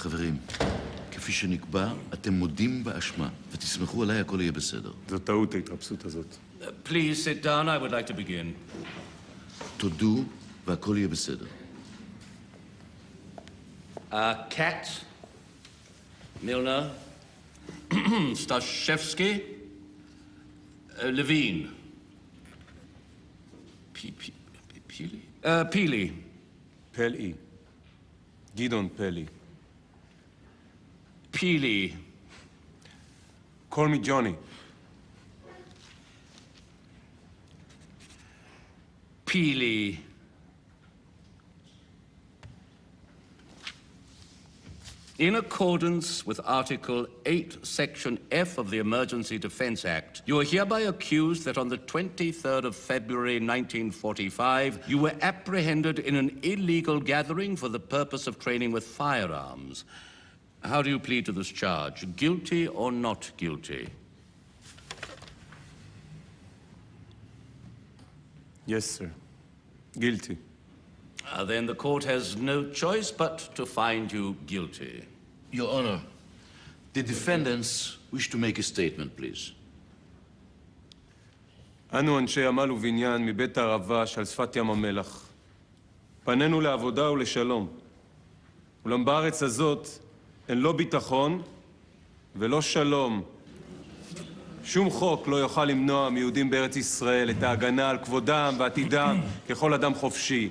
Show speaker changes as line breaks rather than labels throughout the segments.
חברים, כפי שנקבע, אתם מודים באשמה, ותסמכו עליי, הכל יהיה בסדר.
זו טעות ההתרפסות הזאת.
Please sit down, I would like to begin.
תודו, והכל יהיה בסדר.
Kat, Milner, Staszewski, Levine. Peely? Peely.
פלאי. גדעון פלאי.
Peely.
Call me Jhonny.
Peely. In accordance with Article 8, Section F of the Emergency Defense Act, you are hereby accused that on the 23rd of February 1945, you were apprehended in an illegal gathering for the purpose of training with firearms. How do you plead to this charge? Guilty or not guilty?
Yes, sir. Guilty.
Then the court has no choice but to find you guilty.
Your Honor, the defendants wish to make a statement, please.
אנו אנשי עמל ובניין מבית הערבה שעל שפת ים המלח. פנינו לעבודה ולשלום. אולם בארץ הזאת אין לא ביטחון ולא שלום. שום חוק לא יוכל למנוע מיהודים בארץ ישראל את ההגנה על כבודם ועתידם ככל אדם חופשי.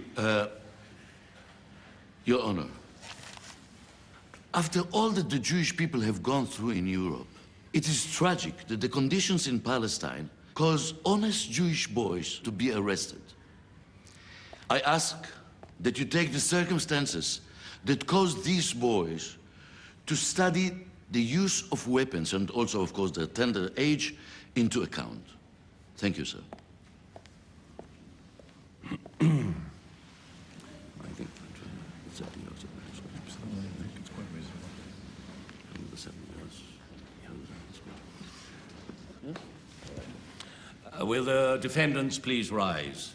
Your Honor, after all that the Jewish people have gone through in Europe, it is tragic that the conditions in Palestine cause honest Jewish boys to be arrested. I ask that you take the circumstances that caused these boys to study the use of weapons and also, of course, their tender age into account. Thank you, sir.
Will the defendants please rise?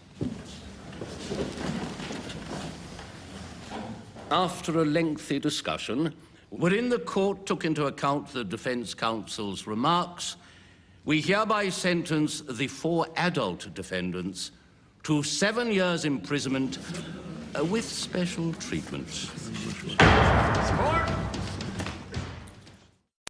After a lengthy discussion, wherein the court took into account the defense counsel's remarks, we hereby sentence the 4 adult defendants to 7 years imprisonment with special treatment.
Support!